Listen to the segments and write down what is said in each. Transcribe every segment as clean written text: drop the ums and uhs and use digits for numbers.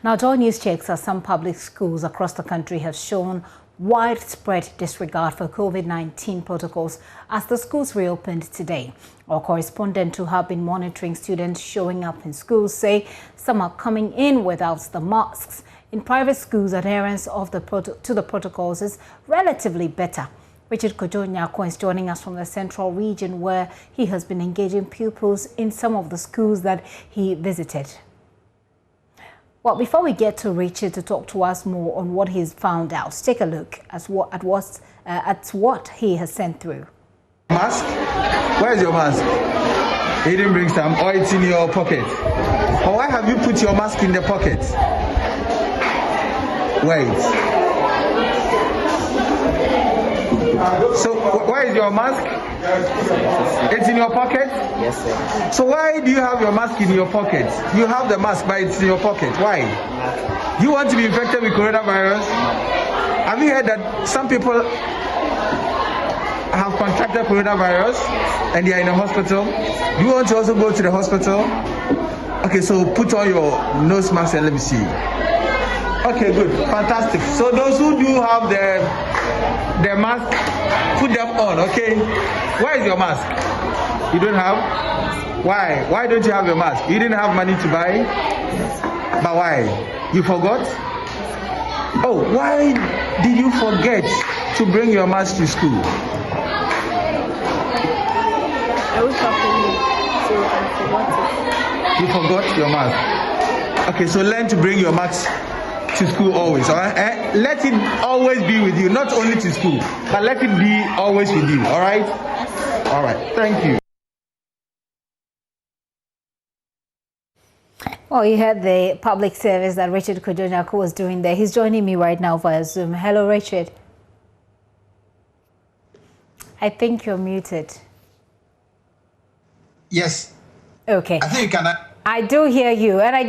Now, JoyNews checks at some public schools across the country have shown widespread disregard for COVID-19 protocols as the schools reopened today. Our correspondent who have been monitoring students showing up in schools say some are coming in without the masks. In private schools, adherence of to the protocols is relatively better. Richard Kojo is joining us from the central region where he has been engaging pupils in some of the schools that he visited. Well, before we get to Richard to talk to us more on what he's found out, take a look at what he has sent through. Mask? Where is your mask? You didn't bring some, or it's in your pocket. Or why have you put your mask in the pocket? Wait. So, where is your mask? It's in your pocket? Yes, sir. So why do you have your mask in your pocket? You have the mask, but it's in your pocket. Why? You want to be infected with coronavirus? Have you heard that some people have contracted coronavirus and they are in a hospital? Do you want to also go to the hospital? Okay, so put on your nose mask and let me see. Okay, good, fantastic. So those who do have the mask, put them on, okay? Where is your mask? You don't have? Why? Why don't you have your mask? You didn't have money to buy? But why? You forgot? Oh, why did you forget to bring your mask to school? I was talking, so I forgot it. You forgot your mask. Okay, so learn to bring your mask to school always, all right? Let it always be with you, not only to school, but let it be always with you, all right? All right, thank you. Well, you heard the public service that Richard Kojo was doing there. He's joining me right now via Zoom. Hello, Richard. I think you're muted. Yes. Okay. I think you can. I do hear you, and I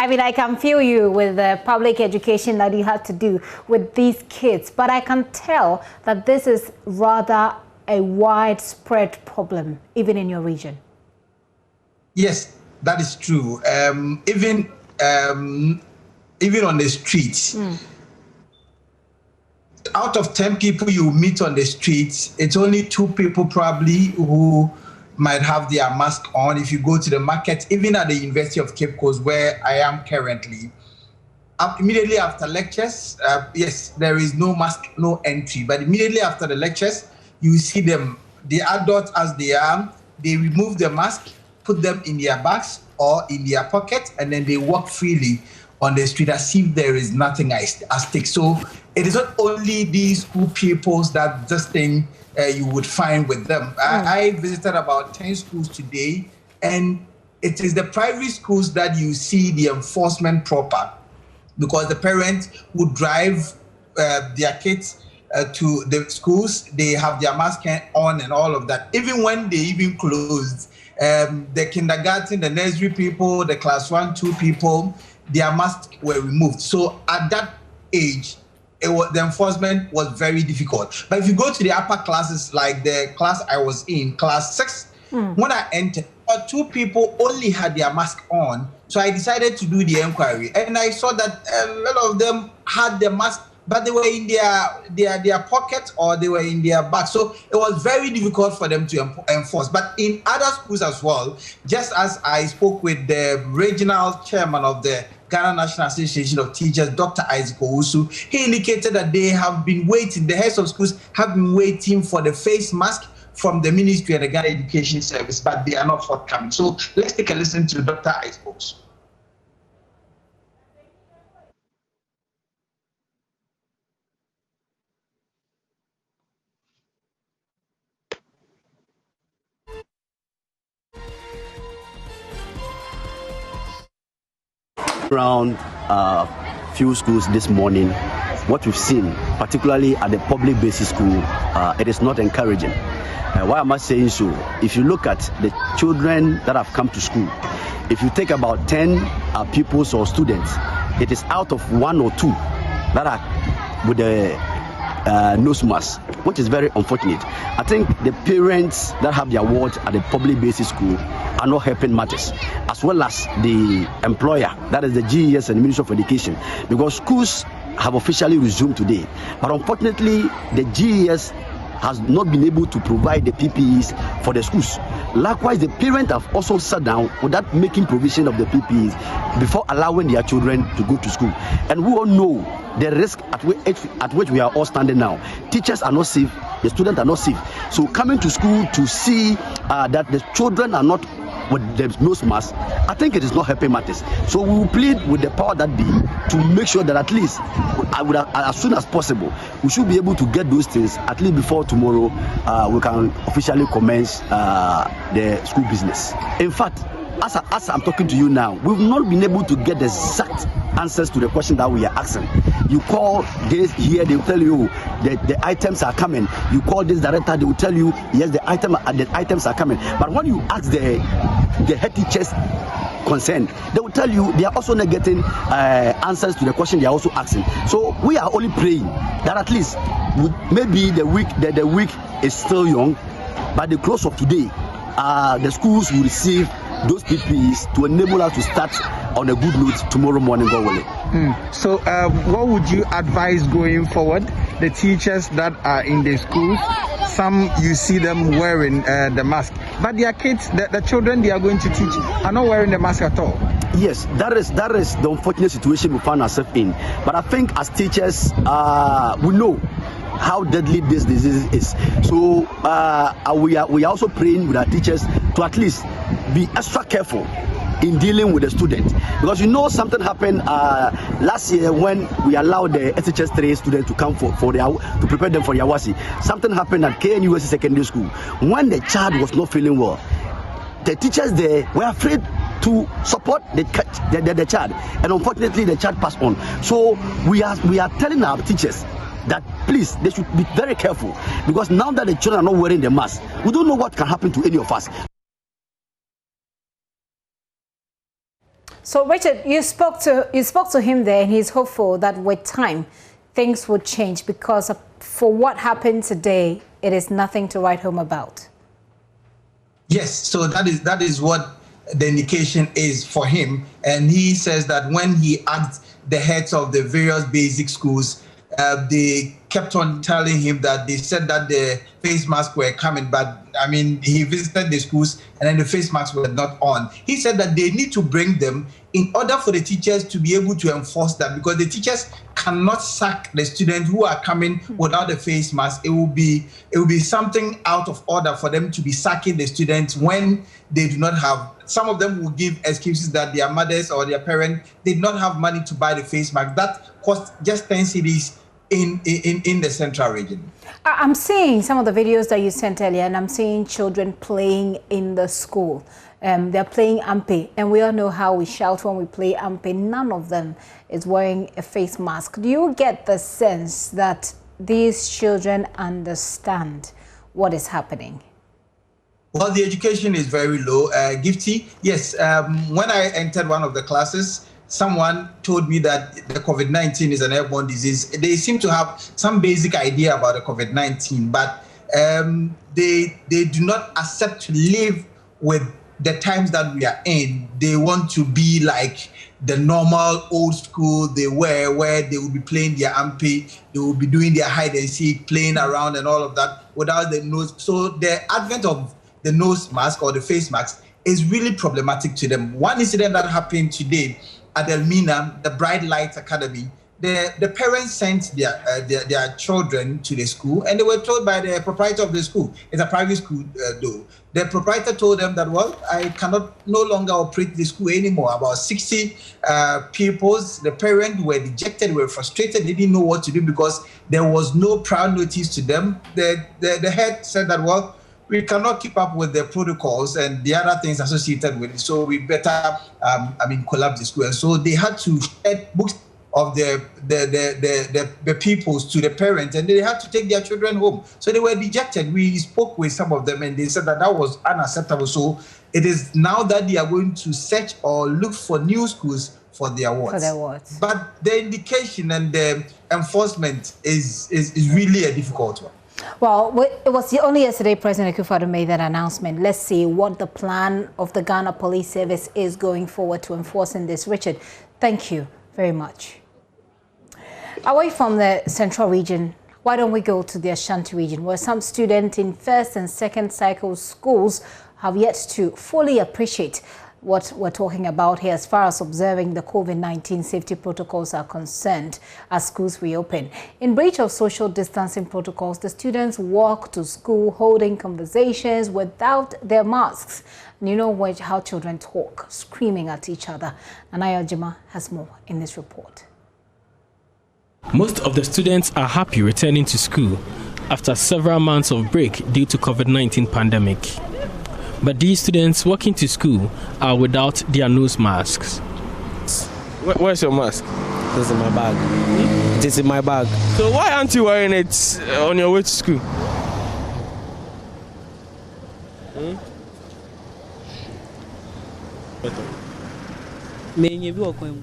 mean, I can feel you with the public education that you had to do with these kids, but I can tell that this is rather a widespread problem, even in your region. Yes, that is true. Even on the streets, out of 10 people you meet on the streets, it's only 2 people probably who might have their mask on. If you go to the market, even at the University of Cape Coast, where I am currently, immediately after lectures, yes, there is no mask, no entry. But immediately after the lectures, you see them, the adults as they are, they remove the mask, put them in their bags or in their pocket, and then they walk freely on the street as if there is nothing at stake. So it is not only these school pupils that this thing you would find with them. I visited about 10 schools today, and it is the private schools that you see the enforcement proper, because the parents would drive their kids to the schools, they have their mask on and all of that. Even when they even closed, the kindergarten, the nursery people, the class 1, 2 people, their masks were removed. So at that age, the enforcement was very difficult. But if you go to the upper classes, like the class I was in, class 6, when I entered, 2 people only had their mask on. So I decided to do the inquiry, and I saw that a lot of them had the mask, but they were in their pocket or they were in their bag. So it was very difficult for them to enforce. But in other schools as well, just as I spoke with the regional chairman of the Ghana National Association of Teachers, Dr. Isaac Owusu, he indicated that they have been waiting, the heads of schools have been waiting for the face mask from the Ministry and the Ghana Education Service, but they are not forthcoming. So let's take a listen to Dr. Isaac Owusu. Around few schools this morning, what we've seen, particularly at the public basic school, it is not encouraging. Why am I saying so? If you look at the children that have come to school, if you take about 10 pupils or students, it is out of 1 or 2 that are with the nose mask, which is very unfortunate. I think the parents that have their wards at the public basis school are not helping matters, as well as the employer, that is the GES and the Ministry of Education, because schools have officially resumed today. But unfortunately, the GES has not been able to provide the PPEs for the schools. Likewise, the parents have also sat down without making provision of the PPEs before allowing their children to go to school. And we all know the risk at which we are all standing now. Teachers are not safe, the students are not safe. So coming to school to see that the children are not with the nose mask, I think it is not helping matters. So we will plead with the power that be to make sure that at least, as soon as possible, we should be able to get those things at least before tomorrow. We can officially commence the school business. In fact, as I'm talking to you now, we've not been able to get the exact answers to the question that we are asking. You call this here, they will tell you the items are coming. You call this director, they will tell you yes, the items are coming. But when you ask the head teachers concerned, they will tell you they are also not getting answers to the question they are also asking. So we are only praying that at least maybe the week is still young, by the close of today, the schools will receive those PPEs to enable us to start on a good note tomorrow morning, God willing. So what would you advise going forward? The teachers that are in the schools, some you see them wearing the mask, but their kids, the children they are going to teach are not wearing the mask at all. Yes, that is the unfortunate situation we find ourselves in. But I think as teachers, we know how deadly this disease is. So we are also praying with our teachers to at least be extra careful in dealing with the students, because something happened last year when we allowed the SHS3 students to come to prepare them for Yawasi. Something happened at KNUSC Secondary School when the child was not feeling well. The teachers there were afraid to support the child, and unfortunately the child passed on. So we are telling our teachers that please, they should be very careful, because now that the children are not wearing the mask, we don't know what can happen to any of us. So Richard, you spoke to him there, and he's hopeful that with time things would change, because for what happened today, it is nothing to write home about. Yes, so that is what the indication is for him, and he says that when he asked the heads of the various basic schools, they kept on telling him that they said that the face masks were coming, but I mean, he visited the schools and then the face masks were not on. He said that they need to bring them in order for the teachers to be able to enforce that, because the teachers cannot sack the students who are coming without the face mask. It will be something out of order for them to be sacking the students when they do not have. Some of them will give excuses that their mothers or their parents did not have money to buy the face mask. That cost just 10 cedis in the central region. I'm seeing some of the videos that you sent earlier, and I'm seeing children playing in the school. They're playing ampe, and we all know how we shout when we play ampe. None of them is wearing a face mask. Do you get the sense that these children understand what is happening? Well, the education is very low. Gifty, yes. When I entered one of the classes, someone told me that the COVID-19 is an airborne disease. They seem to have some basic idea about the COVID-19, but they do not accept to live with the times that we are in. They want to be like the normal old school they were, where they will be playing their ampe, they will be doing their hide and seek, playing around and all of that without the nose. So the advent of the nose mask or the face mask is really problematic to them. One incident that happened today at Elmina, the Bright Lights Academy, the parents sent their children to the school, and they were told by the proprietor of the school, it's a private school though, the proprietor told them that, well, I cannot no longer operate the school anymore. About 60 pupils, the parents were dejected, were frustrated, they didn't know what to do because there was no prior notice to them. The head said that, well, we cannot keep up with the protocols and the other things associated with it, so we better, collapse the school. And so they had to shed books of the pupils to the parents, and they had to take their children home. So they were dejected. We spoke with some of them, and they said that was unacceptable. So it is now that they are going to search or look for new schools for their wards. For their wards. But the indication and the enforcement is really a difficult one. Well, it was only yesterday President Akufo-Addo made that announcement. Let's see what the plan of the Ghana Police Service is going forward to enforcing this. Richard, thank you very much. Away from the central region, why don't we go to the Ashanti region, where some students in first and second cycle schools have yet to fully appreciate what we're talking about here as far as observing the COVID-19 safety protocols are concerned as schools reopen. In breach of social distancing protocols, the students walk to school holding conversations without their masks. And you know how children talk, screaming at each other. Anaya Jima has more in this report. Most of the students are happy returning to school after several months of break due to COVID-19 pandemic. But these students walking to school are without their nose masks. Where's your mask? This is in my bag. It is in my bag. So why aren't you wearing it on your way to school?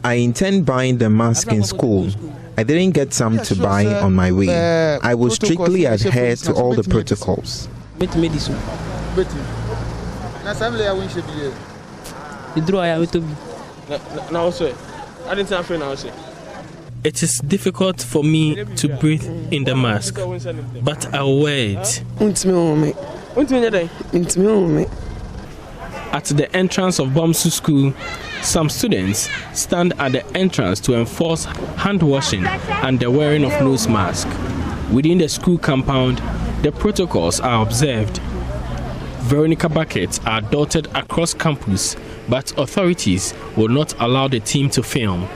I intend buying the mask in school. I didn't get some to buy on my way. I will strictly adhere to all the protocols. It is difficult for me to breathe in the mask, but I'll wear it. At the entrance of Bomsu School, some students stand at the entrance to enforce hand washing and the wearing of nose masks. Within the school compound, the protocols are observed. Veronica buckets are dotted across campus, but authorities will not allow the team to film.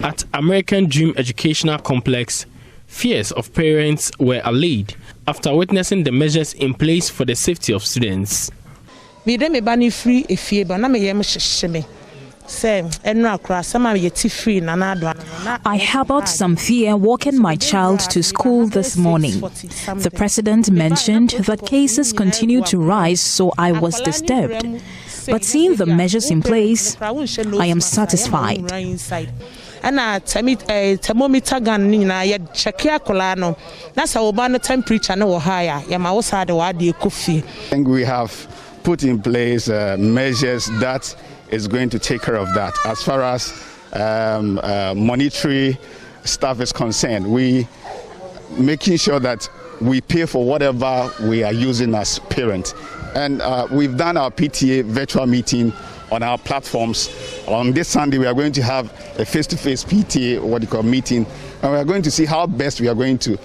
At American Dream Educational Complex, fears of parents were allayed after witnessing the measures in place for the safety of students. I harbored some fear walking my child to school this morning. The president mentioned that cases continue to rise, so I was disturbed. But seeing the measures in place, I am satisfied. And thermometer gun check that's how temperature no higher. I think we have put in place measures that is going to take care of that. As far as monetary stuff is concerned, we making sure that we pay for whatever we are using as parents. And we've done our PTA virtual meeting on our platforms. On this Sunday, we are going to have a face-to-face PTA, meeting, and we are going to see how best we are going to,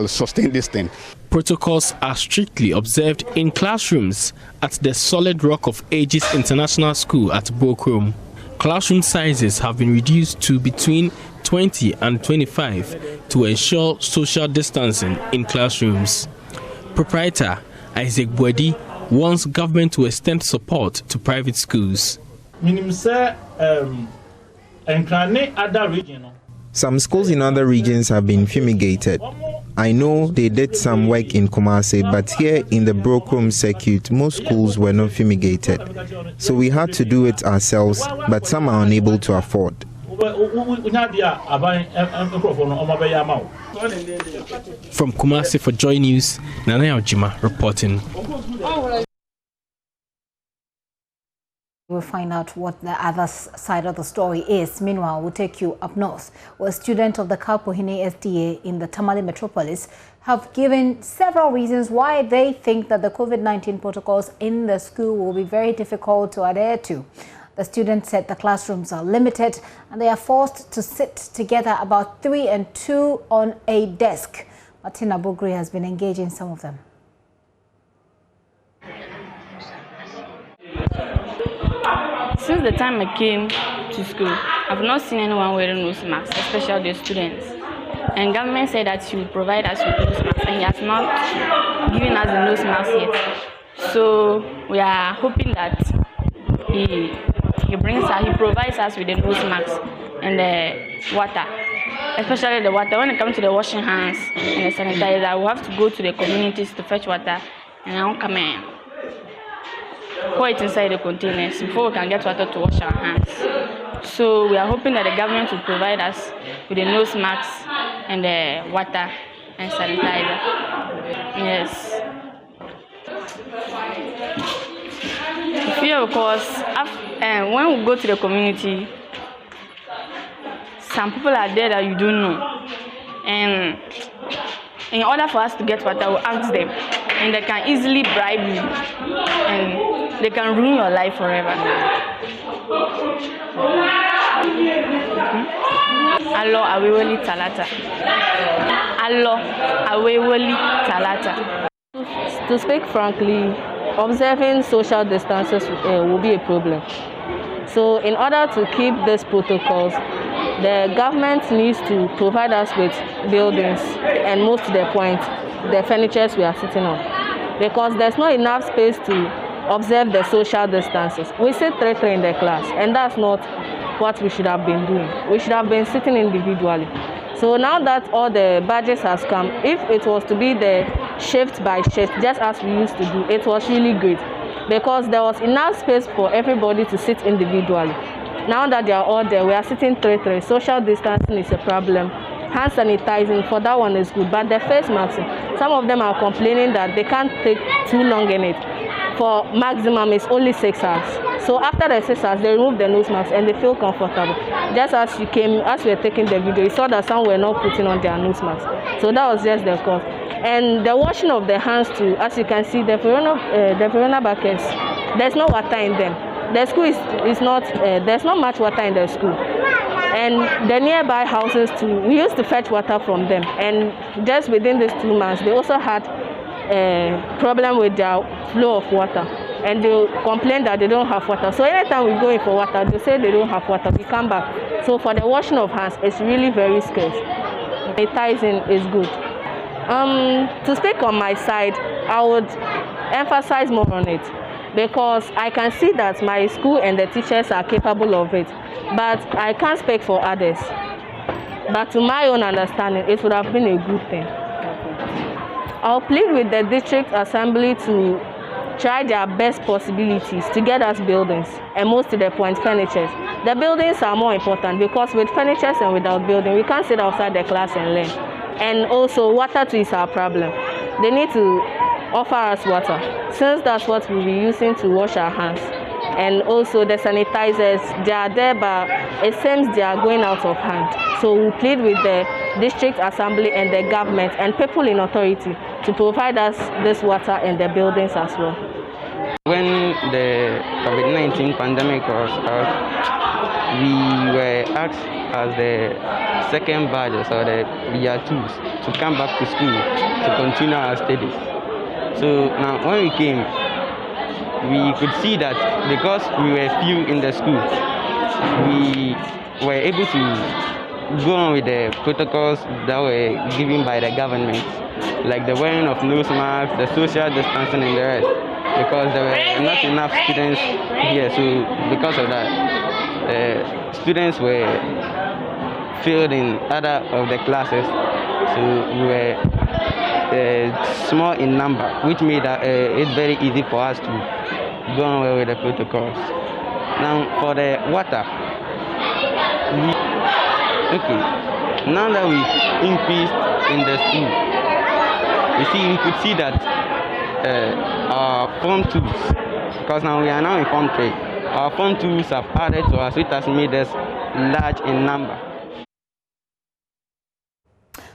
sustain this thing. Protocols are strictly observed in classrooms at the Solid Rock of Ages International School at Bokrom. Classroom sizes have been reduced to between 20 and 25 to ensure social distancing in classrooms. Proprietor Isaac Bwedi wants government to extend support to private schools. Some schools in other regions have been fumigated. I know they did some work in Kumasi, but here in the Bokrom circuit, most schools were not fumigated. So we had to do it ourselves, but some are unable to afford. From Kumasi for JoyNews, Nana Ojima reporting. We'll find out what the other side of the story is. Meanwhile, we'll take you up north, where students of the Kalpohene SDA in the Tamale metropolis have given several reasons why they think that the COVID-19 protocols in the school will be very difficult to adhere to. The students said the classrooms are limited and they are forced to sit together about 3 and 2 on a desk. Martina Bogri has been engaging some of them. Since the time I came to school, I've not seen anyone wearing nose masks, especially the students. And government said that he will provide us with nose masks, and he has not given us the nose masks yet. So we are hoping that he provides us with the nose masks and the water, especially the water. When it comes to the washing hands and the sanitizer, we have to go to the communities to fetch water, and I won't come in. pour it inside the containers before we can get water to wash our hands. So we are hoping that the government will provide us with the nose masks and the water and sanitizer. Yes. Fear, because when we go to the community, some people are there that you don't know. And in order for us to get water, we'll ask them. And they can easily bribe you. And they can ruin your life forever. Allo awewoli talata. Allo awewoli talata. To speak frankly, observing social distances will be a problem. So in order to keep these protocols, the government needs to provide us with buildings and, most to the point, the furnitures we are sitting on. Because there's not enough space to observe the social distances. We sit 3-3 in the class, and that's not what we should have been doing. We should have been sitting individually. So now that all the badges has come, if it was to be the shift by shift, just as we used to do, it was really great. Because there was enough space for everybody to sit individually. Now that they are all there, we are sitting 3-3. Social distancing is a problem. Hand sanitizing, for that one is good. But the face masks, some of them are complaining that they can't take too long in it. For maximum, it's only 6 hours. So after the 6 hours, they remove the nose masks and they feel comfortable. Just as you came, as we were taking the video, you saw that some were not putting on their nose masks. So that was just the cause. And the washing of the hands too, as you can see, the Verona buckets, there's no water in them. The school is not, there's not much water in the school. And the nearby houses too, we used to fetch water from them. And just within these 2 months, they also had a problem with their flow of water. And they complain that they don't have water. So anytime we go in for water, they say they don't have water. We come back. So for the washing of hands, it's really very scarce. Sanitizing is good. To speak on my side, I would emphasize more on it. Because I can see that my school and the teachers are capable of it, but I can't speak for others. But to my own understanding, it would have been a good thing. I'll plead with the district assembly to try their best possibilities to get us buildings, and most to the point, furnitures. The buildings are more important because with furnitures and without building, we can't sit outside the class and learn. And also, water too is our problem. They need to offer us water, since that's what we'll be using to wash our hands. And also the sanitizers, they are there, but it seems they are going out of hand. So we plead with the district assembly and the government and people in authority to provide us this water in the buildings as well. When the COVID-19 pandemic was out, we were asked as the second batches or the year 2s to come back to school to continue our studies. So now when we came, we could see that because we were few in the school, we were able to go on with the protocols that were given by the government, like the wearing of nose masks, the social distancing and the rest, because there were not enough students here. So because of that, students were filled in other of the classes, so we were small in number, which made it very easy for us to go on with the protocols. Now for the water, now that we've increased in the school, you see, we could see that our Form 2s, because now we are now in Form 3, our Form 2s have added to us, which has made us large in number.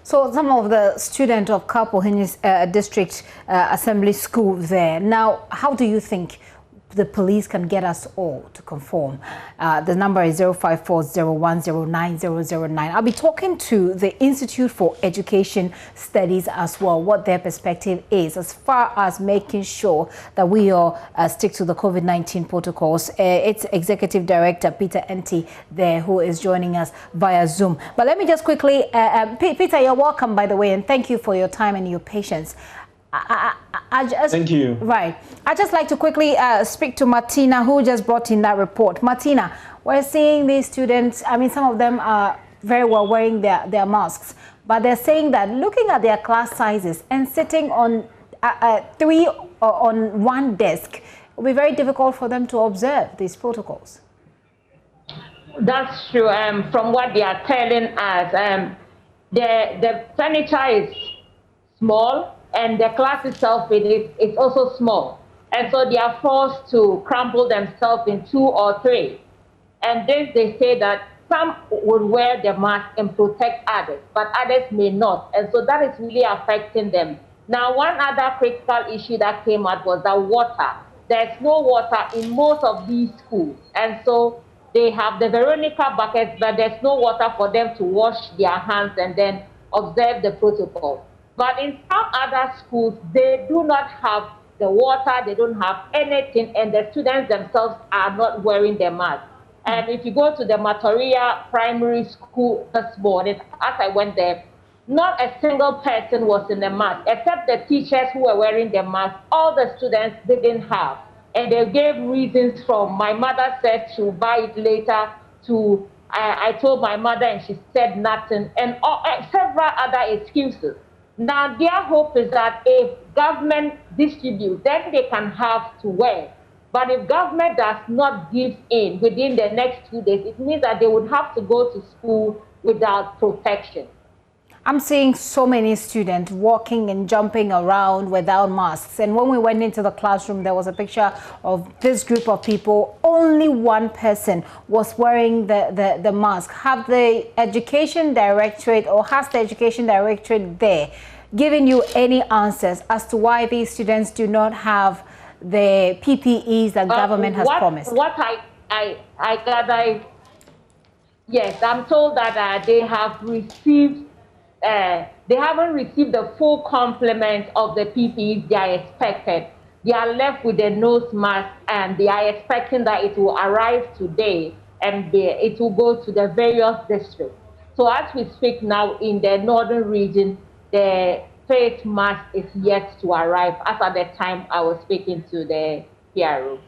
So some of the students of Kapohen's district assembly school there. Now, how do you think the police can get us all to conform? The number is 054010909. I'll be talking to the Institute for Education Studies as well, what their perspective is as far as making sure that we all stick to the COVID-19 protocols. It's Executive Director Peter Enti there, who is joining us via Zoom. But let me just quickly, Peter, you're welcome, by the way, and thank you for your time and your patience. Thank you. Right. I'd just like to quickly speak to Martina, who just brought in that report. Martina, we're seeing these students, I mean, some of them are very well wearing their masks, but they're saying that looking at their class sizes and sitting on 3 on one desk, will be very difficult for them to observe these protocols. That's true. From what they are telling us, the furniture is small and the class itself is also small. And so they are forced to crumple themselves in 2 or 3. And then they say that some would wear the mask and protect others, but others may not. And so that is really affecting them. Now, one other critical issue that came out was the water. There's no water in most of these schools. And so they have the Veronica buckets, but there's no water for them to wash their hands and then observe the protocol. But in some other schools, they do not have the water, they don't have anything, and the students themselves are not wearing their mask. And if you go to the Matoria Primary School this morning, as I went there, not a single person was in the mask, except the teachers who were wearing the mask. All the students didn't have. And they gave reasons from, my mother said she'll buy it later, to I told my mother and she said nothing, and several other excuses. Now, their hope is that if government distributes, then they can have to wear. But if government does not give in within the next 2 days, it means that they would have to go to school without protection. I'm seeing so many students walking and jumping around without masks. And when we went into the classroom, there was a picture of this group of people. Only one person was wearing the mask. Have the Education Directorate, or has the Education Directorate there given you any answers as to why these students do not have the PPEs that government has promised? What I gather, yes, I'm told that they have received. They haven't received the full complement of the PPEs they are expected. They are left with a nose mask, and they are expecting that it will arrive today and it will go to the various districts. So as we speak now, in the northern region, the face mask is yet to arrive, as at the time I was speaking to the PRO.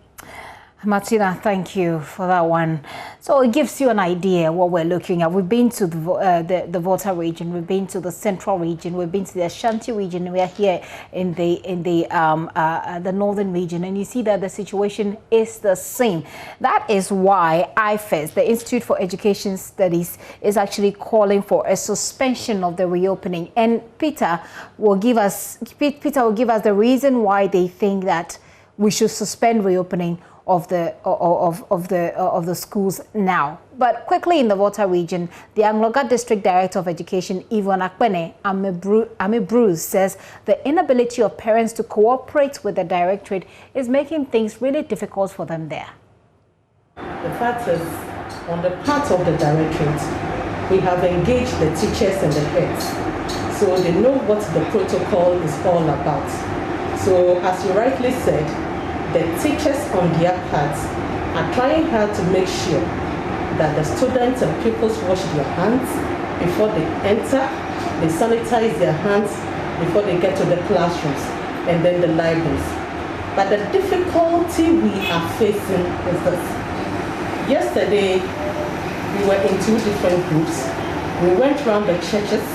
Martina, thank you for that one. So it gives you an idea what we're looking at. We've been to the Volta region, we've been to the central region, we've been to the Ashanti region. We are here in the northern region, and you see that the situation is the same. That is why IFES, the Institute for Education Studies, is actually calling for a suspension of the reopening. And Peter will give us the reason why they think that we should suspend reopening of the schools now. But quickly in the Volta region, the Angloga District Director of Education, Yvonne Akpene Ame Bruce, says the inability of parents to cooperate with the directorate is making things really difficult for them there. The fact is, on the part of the directorate, we have engaged the teachers and the heads, so they know what the protocol is all about. So, as you rightly said, the teachers on their part are trying hard to make sure that the students and pupils wash their hands before they enter, they sanitize their hands before they get to the classrooms and then the libraries. But the difficulty we are facing is this. Yesterday, we were in 2 different groups. We went around the churches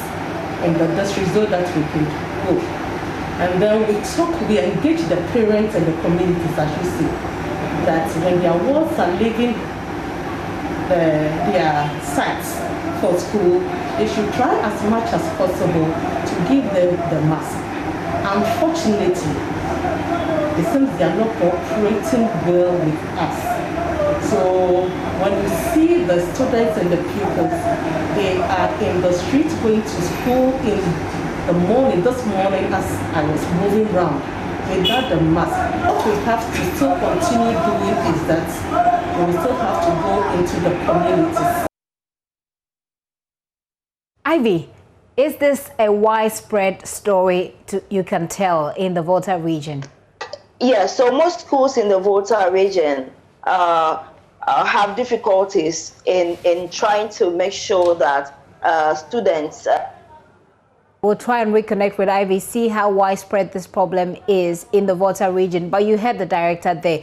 in the district so that we could go. And then we engage the parents and the communities, as you see, that when their wards are leaving their sites for school, they should try as much as possible to give them the mask. Unfortunately, it seems they are not cooperating well with us. So when you see the students and the pupils, they are in the streets going to school in the morning, this morning, as I was moving around without the mask. What we have to still continue doing is that we still have to go into the communities. Ivy, is this a widespread story you can tell in the Volta region? Yes, so most schools in the Volta region have difficulties in trying to make sure that students We'll try and reconnect with Ivy, see how widespread this problem is in the Volta region. But you heard the director there.